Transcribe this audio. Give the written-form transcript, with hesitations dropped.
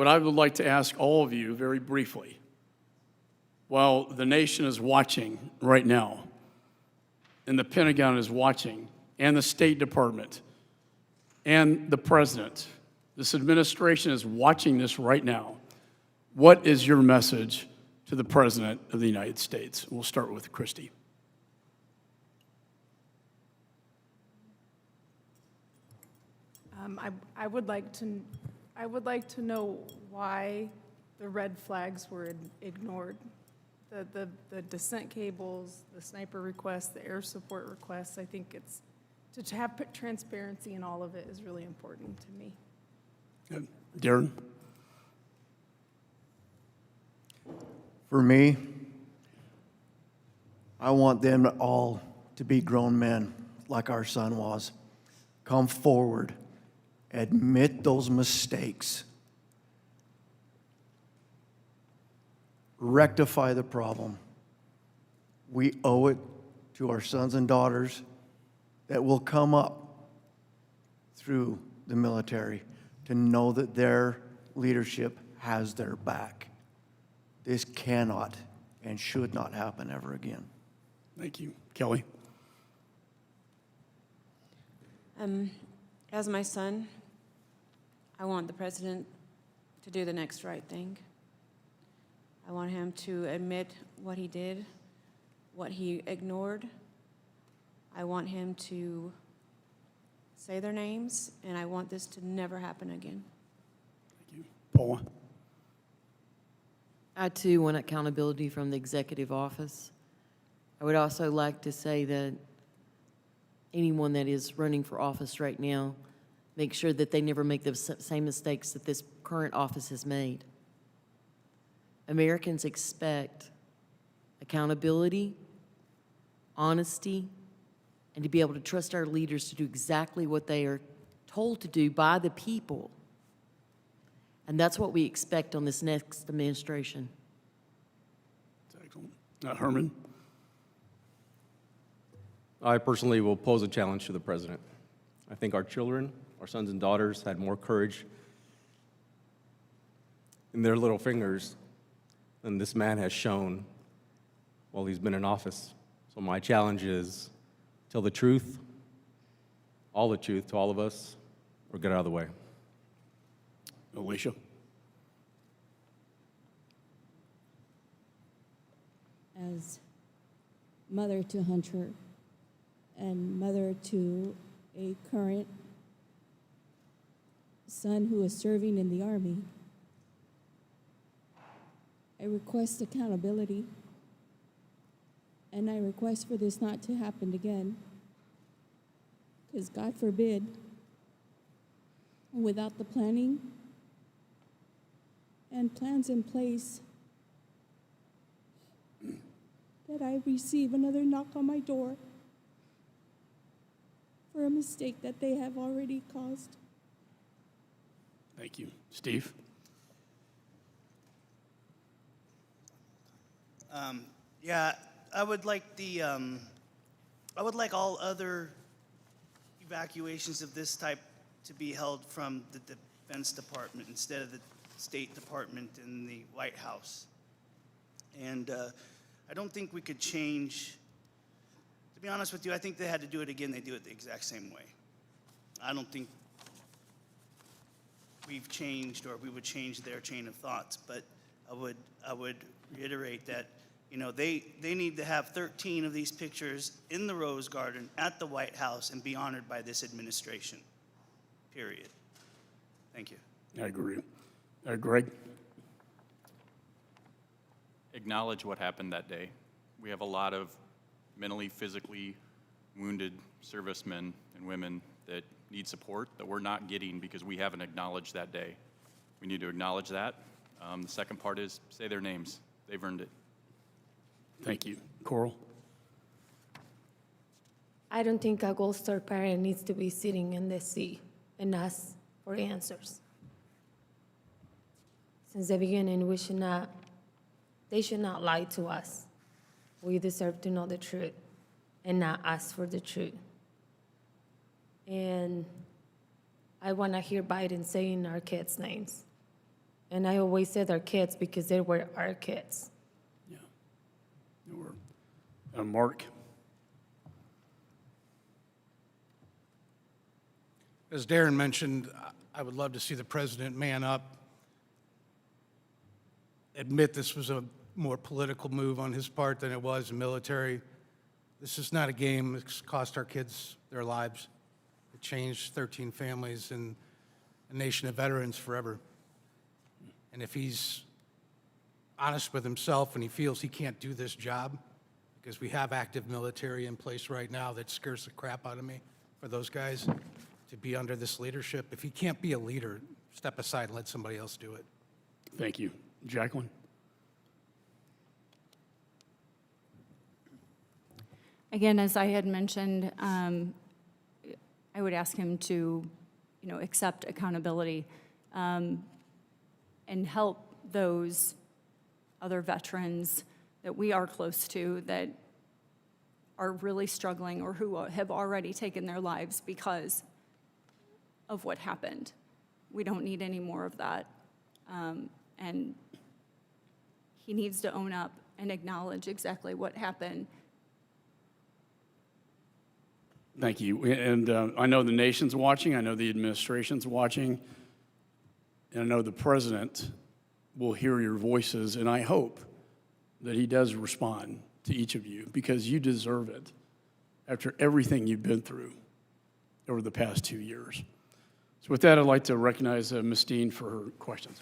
what I would like to ask all of you very briefly, while the nation is watching right now, and the Pentagon is watching, and the State Department, and the President, this administration is watching this right now. What is your message to the President of the United States? We'll start with Christy. I would like to know why the red flags were ignored. The descent cables, the sniper requests, the air support requests. I think it's to have transparency in all of it is really important to me. Good. Darren? For me, I want them all to be grown men like our son was. Come forward, admit those mistakes, rectify the problem. We owe it to our sons and daughters that will come up through the military to know that their leadership has their back. This cannot and should not happen ever again. Thank you. Kelly? As my son, I want the president to do the next right thing. I want him to admit what he did, what he ignored. I want him to say their names, and I want this to never happen again. Thank you. Paula? I, too, want accountability from the executive office. I would also like to say that anyone that is running for office right now, make sure that they never make the same mistakes that this current office has made. Americans expect accountability, honesty, and to be able to trust our leaders to do exactly what they are told to do by the people. And that's what we expect on this next administration. That's excellent. Herman? I personally will pose a challenge to the president. I think our children, our sons and daughters, had more courage in their little fingers than this man has shown while he's been in office. So my challenge is tell the truth, all the truth to all of us, or get out of the way. Alicia? As mother to Hunter and mother to a current son who is serving in the Army, I request accountability, and I request for this not to happen again, because God forbid, without the planning and plans in place, that I receive another knock on my door for a mistake that they have already caused. Thank you. Steve? Yeah, I would like all other evacuations of this type to be held from the Defense Department instead of the State Department and the White House. And I don't think we could change. To be honest with you, I think they had to do it again. They do it the exact same way. I don't think we've changed or we would change their chain of thoughts, but I would reiterate that, you know, they need to have 13 of these pictures in the Rose Garden at the White House and be honored by this administration, period. Thank you. I agree. Greg? Acknowledge what happened that day. We have a lot of mentally, physically wounded servicemen and women that need support that we're not getting because we haven't acknowledged that day. We need to acknowledge that. The second part is say their names. They've earned it. Thank you. Coral? I don't think a Gold Star parent needs to be sitting in this seat and ask for answers. Since the beginning, they should not lie to us. We deserve to know the truth and not ask for the truth. And I want to hear Biden saying our kids' names And I always said our kids because they were our kids. Yeah. Mark? As Darren mentioned, I would love to see the president man up, admit this was a more political move on his part than it was military. This is not a game. It's cost our kids their lives. It changed 13 families and a nation of veterans forever. And if he's honest with himself and he feels he can't do this job, because we have active military in place right now that scares the crap out of me for those guys to be under this leadership. If he can't be a leader, step aside and let somebody else do it. Thank you. Jacqueline? Again, as I had mentioned, I would ask him to, accept accountability and help those other veterans that we are close to that are really struggling or who have already taken their lives because of what happened. We don't need any more of that. And he needs to own up and acknowledge exactly what happened. Thank you. And I know the nation's watching. I know the administration's watching. And I know the president will hear your voices. And I hope that he does respond to each of you because you deserve it after everything you've been through over the past 2 years. So with that, I'd like to recognize Ms. Dean for her questions.